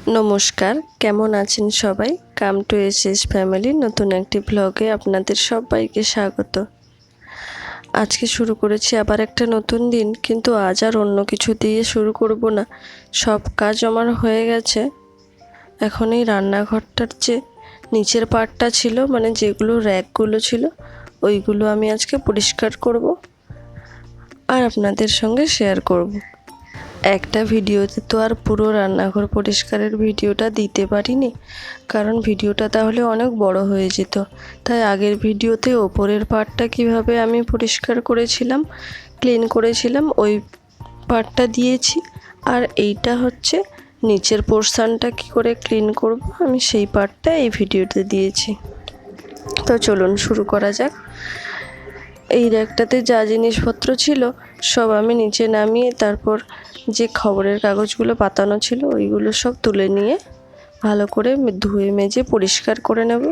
নমস্কার, কেমন আছেন সবাই? কাম টু এসএস ফ্যামিলি নতুন একটি ব্লগে আপনাদের সবাইকে স্বাগত। আজকে শুরু করেছি আবার একটা নতুন দিন, কিন্তু আজ আর অন্য কিছু দিয়ে শুরু করব না। সব কাজ আমার হয়ে গেছে। এখন এই রান্নাঘরটার যে নিচের পার্টটা ছিল, মানে যেগুলো র্যাকগুলো ছিল, ওইগুলো আমি আজকে পরিষ্কার করব আর আপনাদের সঙ্গে শেয়ার করব। একটা ভিডিওতে তো আর পুরো রান্নাঘর পরিষ্কারের ভিডিওটা দিতে পারিনি, কারণ ভিডিওটা তাহলে অনেক বড় হয়ে যেত। তাই আগের ভিডিওতে ওপরের পার্টটা কিভাবে আমি পরিষ্কার করেছিলাম, ক্লিন করেছিলাম, ওই পার্টটা দিয়েছি। আর এইটা হচ্ছে নিচের পোর্শনটা কি করে ক্লিন করব, আমি সেই পার্টটা এই ভিডিওতে দিয়েছি। তো চলুন শুরু করা যাক। এই র্যাকটাতে যা জিনিসপত্র ছিল সব আমি নিচে নামিয়ে তারপর যে খবরের কাগজগুলো পাতানো ছিল ওইগুলো সব তুলে নিয়ে ভালো করে ধুয়ে মেজে পরিষ্কার করে নেব।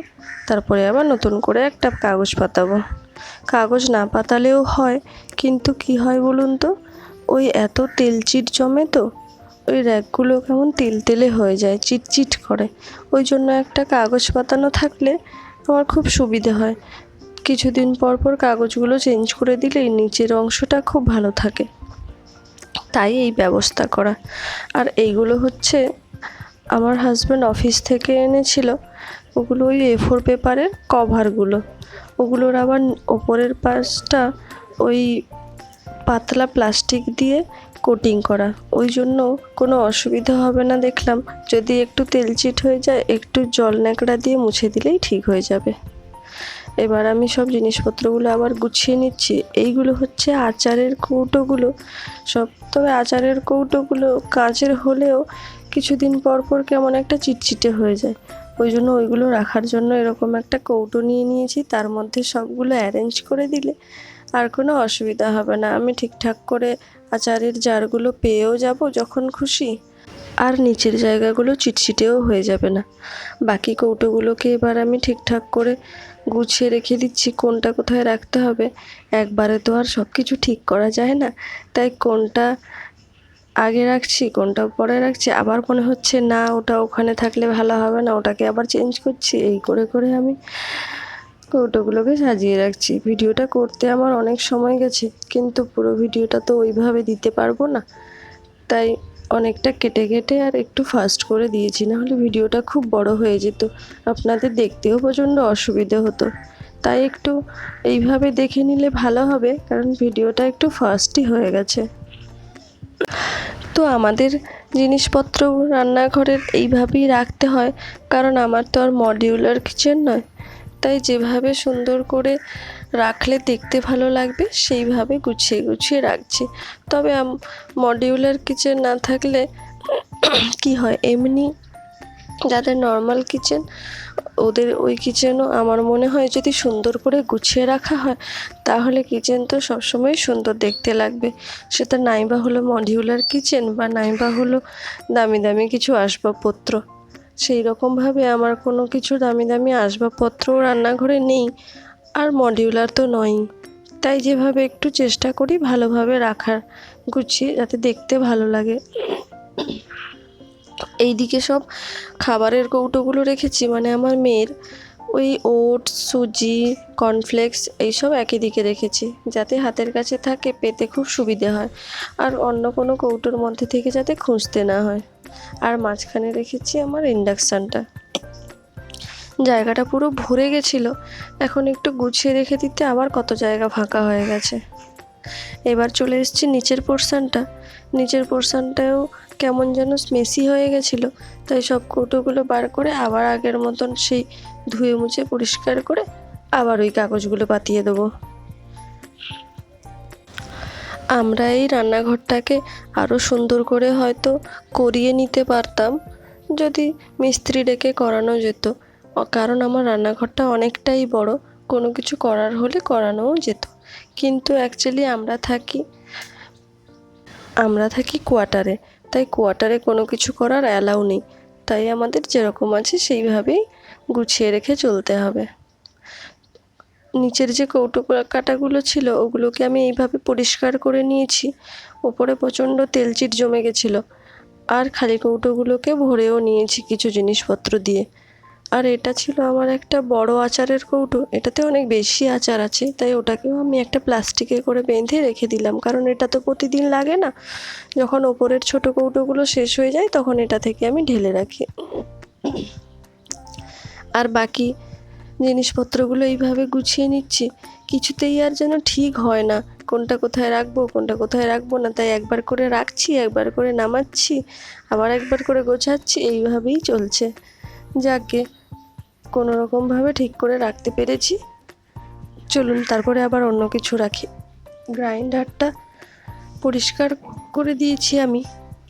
তারপরে আবার নতুন করে একটা কাগজ পাতাবো। কাগজ না পাতালেও হয়, কিন্তু কি হয় বলুন তো, ওই এত তেলচিট জমে তো ওই র্যাকগুলো কেমন তেলতেলে হয়ে যায়, চিটচিট করে। ওই জন্য একটা কাগজ পাতানো থাকলে আমার খুব সুবিধে হয়। কিছুদিন পর পর কাগজগুলো চেঞ্জ করে দিলেই নিচের অংশটা খুব ভালো থাকে, তাই এই ব্যবস্থা করা। আর এইগুলো হচ্ছে আমার হাজব্যান্ড অফিস থেকে এনেছিল। ওগুলো ওই A4 পেপারের কভারগুলো, ওগুলোর আবার ওপরের পাশটা ওই পাতলা প্লাস্টিক দিয়ে কোটিং করা, ওই জন্য কোনো অসুবিধা হবে না দেখলাম। যদি একটু তেলচিট হয়ে যায়, একটু জল ন্যাকড়া দিয়ে মুছে দিলেই ঠিক হয়ে যাবে। এবার আমি সব জিনিসপত্রগুলো আবার গুছিয়ে নিচ্ছি। এইগুলো হচ্ছে আচারের কৌটোগুলো সব। তবে আচারের কৌটোগুলো কাঁচের হলেও কিছুদিন পর পর কেমন একটা চিটচিটে হয়ে যায়, ওই জন্য ওইগুলো রাখার জন্য এরকম একটা কৌটো নিয়ে নিয়েছি। তার মধ্যে সবগুলো অ্যারেঞ্জ করে দিলে আর কোনো অসুবিধা হবে না। আমি ঠিকঠাক করে আচারের জারগুলো পেয়েও যাব যখন খুশি, আর নিচের জায়গাগুলো চিটচিটেও হয়ে যাবে না। বাকি কৌটোগুলোকে এবার আমি ঠিকঠাক করে গুছিয়ে রেখে দিচ্ছি, কোনটা কোথায় রাখতে হবে। একবারে তো আর সব কিছু ঠিক করা যায় না, তাই কোনটা আগে রাখছি কোনটা পরে রাখছি, আবার মনে হচ্ছে না ওটা ওখানে থাকলে ভালো হবে না, ওটাকে আবার চেঞ্জ করছি। এই করে করে আমি কৌটোগুলোকে সাজিয়ে রাখছি। ভিডিওটা করতে আমার অনেক সময় গেছে, কিন্তু পুরো ভিডিওটা তো ওইভাবে দিতে পারবো না, তাই অনেকটা কেটে কেটে আর একটু ফাস্ট করে দিয়েছি, নাহলে ভিডিওটা খুব বড় হয়ে যেত, আপনাদের দেখতেও প্রচণ্ড অসুবিধে হতো। তাই একটু এইভাবে দেখে নিলে ভালো হবে, কারণ ভিডিওটা একটু ফাস্টই হয়ে গেছে। তো আমাদের জিনিসপত্র রান্নাঘরের এইভাবেই রাখতে হয়, কারণ আমার তো আর মডিউলার কিচেন নয়। তাই যেভাবে সুন্দর করে রাখলে দেখতে ভালো লাগবে সেইভাবে গুছিয়ে গুছিয়ে রাখছি। তবে মডিউলার কিচেন না থাকলে কি হয়, এমনি যাদের নর্মাল কিচেন ওদের ওই কিচেনও আমার মনে হয় যদি সুন্দর করে গুছিয়ে রাখা হয় তাহলে কিচেন তো সবসময় সুন্দর দেখতে লাগবে। সেটা নাইবা হলো মডিউলার কিচেন বা নাইবা হলো দামি দামি কিছু আসবাবপত্র। সেই রকমভাবে আমার কোনো কিছু দামি দামি আসবাবপত্রও রান্নাঘরে নেই, আর মডিউলার তো নয়ই। তাই যেভাবে একটু চেষ্টা করি ভালোভাবে রাখার, গুছিয়ে, যাতে দেখতে ভালো লাগে। এইদিকে সব খাবারের কৌটোগুলো রেখেছি, মানে আমার মেয়ের ওই ওটস, সুজি, কর্নফ্লেক্স এইসব একই দিকে রেখেছি, যাতে হাতের কাছে থাকে, পেতে খুব সুবিধে হয়, আর অন্য কোনো কৌটোর মধ্যে থেকে যাতে খুঁজতে না হয়। আর মাঝখানে রেখেছি আমার ইন্ডাকশানটা। জায়গাটা পুরো ভরে গেছিলো, এখন একটু গুছিয়ে রেখে দিতে আবার কত জায়গা ফাঁকা হয়ে গেছে। এবার চলে এসেছি নিচের পোর্শনটা। নিচের পোর্শনটাও কেমন যেন মেসি হয়ে গেছিলো, তাই সব কৌটোগুলো বার করে আবার আগের মতন সেই ধুয়ে মুছে পরিষ্কার করে আবার ওই কাগজগুলো পাতিয়ে দেবো। আমরা এই রান্নাঘরটাকে আরও সুন্দর করে হয়তো করিয়ে নিতে পারতাম যদি মিস্ত্রি ডেকে করানো যেত, কারণ আমার রান্নাঘরটা অনেকটাই বড়, কোনো কিছু করার হলে করানোও যেত। কিন্তু অ্যাকচুয়ালি আমরা থাকি কোয়ার্টারে, তাই কোয়ার্টারে কোনো কিছু করার অ্যালাউ নেই। তাই আমাদের যেরকম আছে সেইভাবেই গুছিয়ে রেখে চলতে হবে। নিচের যে কৌটো কাটাগুলো ছিল ওগুলোকে আমি এইভাবে পরিষ্কার করে নিয়েছি। ওপরে প্রচণ্ড তেলচিট জমে গেছিলো, আর খালি কৌটোগুলোকে ভরেও নিয়েছি কিছু জিনিসপত্র দিয়ে। আর এটা ছিল আমার একটা বড় আচারের কৌটো, এটাতে অনেক বেশি আচার আছে, তাই ওটাকেও আমি একটা প্লাস্টিকে করে বেঁধে রেখে দিলাম, কারণ এটা তো প্রতিদিন লাগে না। যখন ওপরের ছোট কৌটোগুলো শেষ হয়ে যায় তখন এটা থেকে আমি ঢেলে রাখি। আর বাকি জিনিসপত্রগুলো এইভাবে গুছিয়ে নিচ্ছি, কিছুতেই আর যেন ঠিক হয় না কোনটা কোথায় রাখবো কোনটা কোথায় রাখবো না, তাই একবার করে রাখছি, একবার করে নামাচ্ছি, আবার একবার করে গোছাচ্ছি, এইভাবেই চলছে। যাকে কোনো রকমভাবে ঠিক করে রাখতে পেরেছি। চলুন তারপরে আবার অন্য কিছু রাখি। গ্রাইন্ডারটা পরিষ্কার করে দিয়েছি আমি,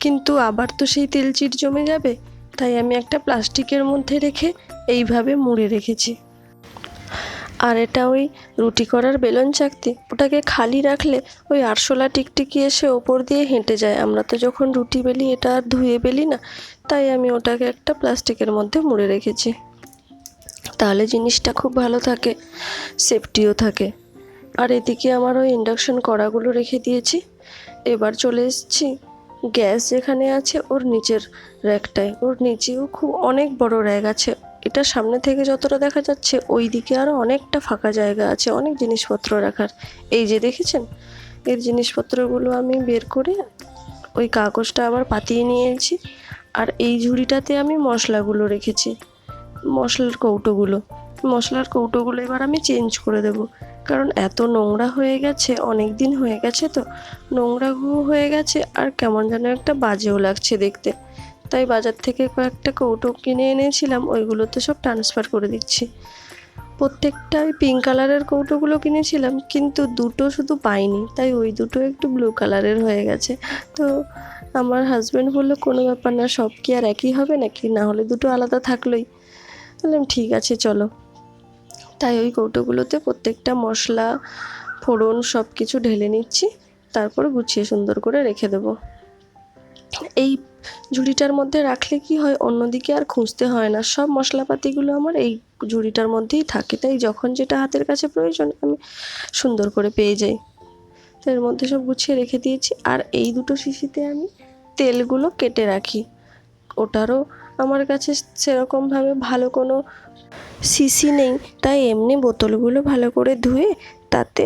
কিন্তু আবার তো সেই তেল চিট জমে যাবে, তাই আমি একটা প্লাস্টিকের মধ্যে রেখে এইভাবে মুড়ে রেখেছি। আর এটা ওই রুটি করার বেলন চাকতি, ওটাকে খালি রাখলে ওই আরশোলা টিকটিকি এসে ওপর দিয়ে হেঁটে যায়। আমরা তো যখন রুটি বেলি এটা আর ধুয়ে বেলি না, তাই আমি ওটাকে একটা প্লাস্টিকের মধ্যে মুড়ে রেখেছি। তাহলে জিনিসটা খুব ভালো থাকে, সেফটিও থাকে। আর এদিকে আমার ওই ইন্ডাকশন কড়াগুলো রেখে দিয়েছি। এবার চলে এসেছি গ্যাস যেখানে আছে ওর নিচের র্যাকটায়। ওর নিচেও খুব অনেক বড় র্যাক আছে। এটা সামনে থেকে যতটা দেখা যাচ্ছে ওই দিকে আরও অনেকটা ফাঁকা জায়গা আছে অনেক জিনিসপত্র রাখার। এই যে দেখেছেন, এর জিনিসপত্রগুলো আমি বের করে ওই কাগজটা আবার পাতিয়ে নিয়েছি। আর এই ঝুড়িটাতে আমি মশলাগুলো রেখেছি, মশলার কৌটোগুলো এবার আমি চেঞ্জ করে দেব, কারণ এত নোংরা হয়ে গেছে, অনেক দিন হয়ে গেছে তো নোংরা হয়ে গেছে, আর কেমন যেন একটা বাজেও লাগছে দেখতে। তাই বাজার থেকে কয়েকটা কৌটো কিনে এনেছিলাম, ওইগুলোতে সব ট্রান্সফার করে দিচ্ছি। প্রত্যেকটা ওই পিঙ্ক কালারের কৌটোগুলো কিনেছিলাম, কিন্তু দুটো শুধু পাইনি, তাই ওই দুটো একটু ব্লু কালারের হয়ে গেছে। তো আমার হাজব্যান্ড বললো কোনো ব্যাপার না, সব কি আর একই হবে নাকি, না হলে দুটো আলাদা থাকলোই। বললাম ঠিক আছে চলো। তাই ওই কৌটোগুলোতে প্রত্যেকটা মশলা ফোড়ন সব কিছু ঢেলে নিচ্ছি, তারপর গুছিয়ে সুন্দর করে রেখে দেবো। এই ঝুড়িটার মধ্যে রাখলে কি হয়, অন্যদিকে আর খুঁজতে হয় না, সব মশলাপাতিগুলো আমার এই ঝুড়িটার মধ্যেই থাকে, তাই যখন যেটা হাতের কাছে প্রয়োজন আমি সুন্দর করে পেয়ে যাই। তো এর মধ্যে সব গুছিয়ে রেখে দিয়েছি। আর এই দুটো শিশিতে আমি তেলগুলো কেটে রাখি। ওটারও আমার কাছে সেরকমভাবে ভালো কোনো শিশি নেই, তাই এমনি বোতলগুলো ভালো করে ধুয়ে তাতে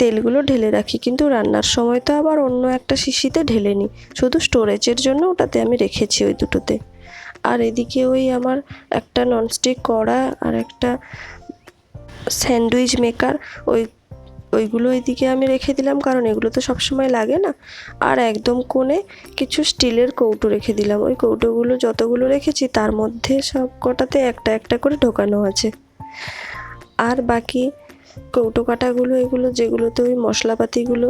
তেলগুলো ঢেলে রাখি, কিন্তু রান্নার সময় তো আবার অন্য একটা শিশিতে ঢেলে নিই, শুধু স্টোরেজের জন্য ওটাতে আমি রেখেছি ওই দুটোতে। আর এদিকে ওই আমার একটা ননস্টিক কড়া আর একটা স্যান্ডউইচ মেকার, ওইগুলো এদিকে আমি রেখে দিলাম, কারণ এগুলো তো সবসময় লাগে না। আর একদম কোণে কিছু স্টিলের কৌটো রেখে দিলাম, ওই কৌটোগুলো যতগুলো রেখেছি তার মধ্যে সব কটাতে একটা একটা করে ঢোকানো আছে। আর বাকি কৌটো কাটাগুলো এগুলো যেগুলোতে ওই মশলাপাতিগুলো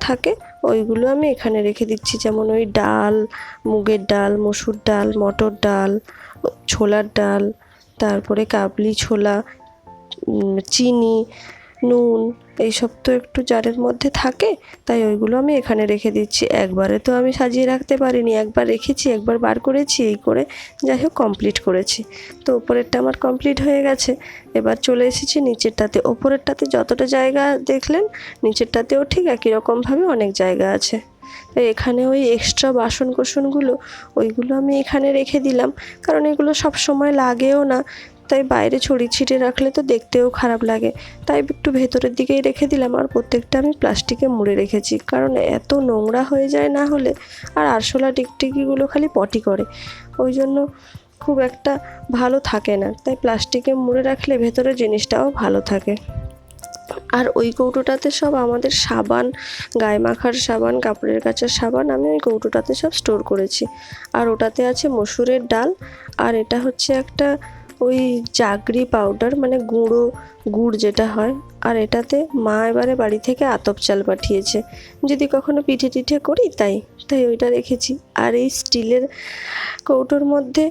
থাকে ওইগুলো আমি এখানে রেখে দিচ্ছি, যেমন ওই ডাল, মুগের ডাল, মসুর ডাল, মটর ডাল, ছোলার ডাল, তারপরে কাবলি ছোলা, চিনি, নুন, এইসব তো একটু জারের মধ্যে থাকে, তাই ওইগুলো আমি এখানে রেখে দিচ্ছি। একবারে তো আমি সাজিয়ে রাখতে পারিনি, একবার রেখেছি একবার বার করেছি, এই করে যাই হোক কমপ্লিট করেছি। তো ওপরেরটা আমার কমপ্লিট হয়ে গেছে। এবার চলে এসেছি নিচেরটাতে। ওপরেরটাতে যতটা জায়গা দেখলেন নিচেরটাতেও ঠিক একই রকমভাবে অনেক জায়গা আছে। তাই এখানে ওই এক্সট্রা বাসন কোসনগুলো ওইগুলো আমি এখানে রেখে দিলাম, কারণ এগুলো সব সময় লাগেও না, তাই বাইরে ছড়িয়ে ছিটিয়ে রাখলে তো দেখতেও খারাপ লাগে, তাই একটু ভেতরের দিকেই রেখে দিলাম। আর প্রত্যেকটা আমি প্লাস্টিকে মুড়ে রেখেছি, কারণ এত নোংরা হয়ে যায় না হলে, আর আরশোলা টিকটিকিগুলো খালি পটি করে, ওই জন্য খুব একটা ভালো থাকে না, তাই প্লাস্টিকে মুড়ে রাখলে ভেতরের জিনিসটাও ভালো থাকে। আর ওই কৌটোটাতে সব আমাদের সাবান, গায়ে মাখার সাবান, কাপড়ের কাচার সাবান আমি ওই কৌটোটাতে সব স্টোর করেছি। আর ওটাতে আছে মসুরের ডাল, আর এটা হচ্ছে একটা ওই জাগরি পাউডার, মানে গুড় যেটা হয়। আর এটাতে মা এবারে বাড়ি থেকে আতপ চাল পাঠিয়েছে, যদি কখনো পিঠে টিঠে করি তাই ওইটা রেখেছি। আর এই স্টিলের কৌটোর মধ্যে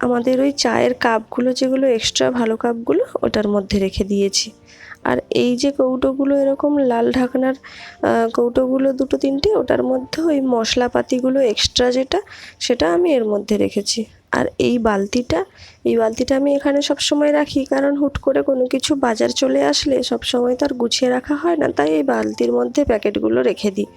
আমাদের ওই চায়ের কাপগুলো, যেগুলো এক্সট্রা ভালো কাপগুলো, ওটার মধ্যে রেখে দিয়েছি। আর এই যে কৌটোগুলো এরকম লাল ঢাকনার কৌটোগুলো দুটো তিনটে, ওটার মধ্যে ওই মশলাপাতিগুলো এক্সট্রা যেটা, সেটা আমি এর মধ্যে রেখেছি। আর এই বালতিটা আমি এখানে সব সময় রাখি, কারণ হুট করে কোনো কিছু বাজার চলে আসলে সব সময় তো আর গুছিয়ে রাখা হয় না, তাই এই বালতির মধ্যে প্যাকেটগুলো রেখে দিই।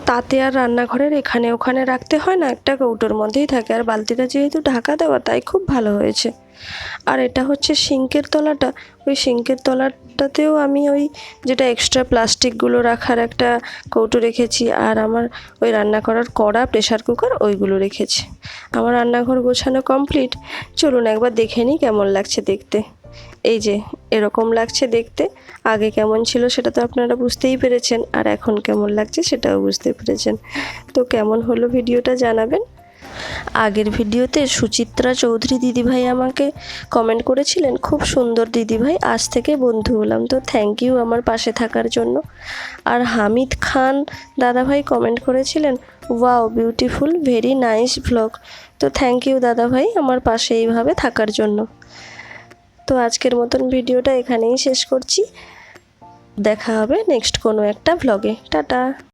তাতে আর রান্নাঘরের এখানে ওখানে রাখতে হয় না, একটা কৌটোর মধ্যেই থাকে। আর বালতিটা যেহেতু ঢাকা দেওয়া তাই খুব ভালো হয়েছে। আর এটা হচ্ছে সিঙ্কের তলাটা, ওই সিঙ্কের তলাটাতেও আমি ওই যেটা এক্সট্রা প্লাস্টিকগুলো রাখার একটা কৌটো রেখেছি, আর আমার ওই রান্না করার কড়া, প্রেশার কুকার ওইগুলো রেখেছি। আমার রান্নাঘর গোছানো কমপ্লিট। চলুন একবার দেখে নিই কেমন লাগছে দেখতে। এই যে এরকম লাগছে দেখতে। আগে কেমন ছিল সেটা তো আপনারা বুঝতেই পেরেছেন, আর এখন কেমন লাগছে সেটাও বুঝতে পেরেছেন। তো কেমন হলো ভিডিওটা জানাবেন। আগের ভিডিওতে সুচিত্রা চৌধুরী দিদিভাই আমাকে কমেন্ট করেছিলেন, খুব সুন্দর দিদিভাই, আজ থেকে বন্ধু হলাম। তো থ্যাংক ইউ আমার পাশে থাকার জন্য। আর হামিদ খান দাদাভাই কমেন্ট করেছিলেন, wow beautiful, very nice vlog. তো থ্যাংক ইউ দাদাভাই আমার পাশে এইভাবে থাকার জন্য। তো আজকের মতন ভিডিওটা এখানেই শেষ করছি। দেখা হবে নেক্সট কোনো একটা ভ্লগে। টাটা।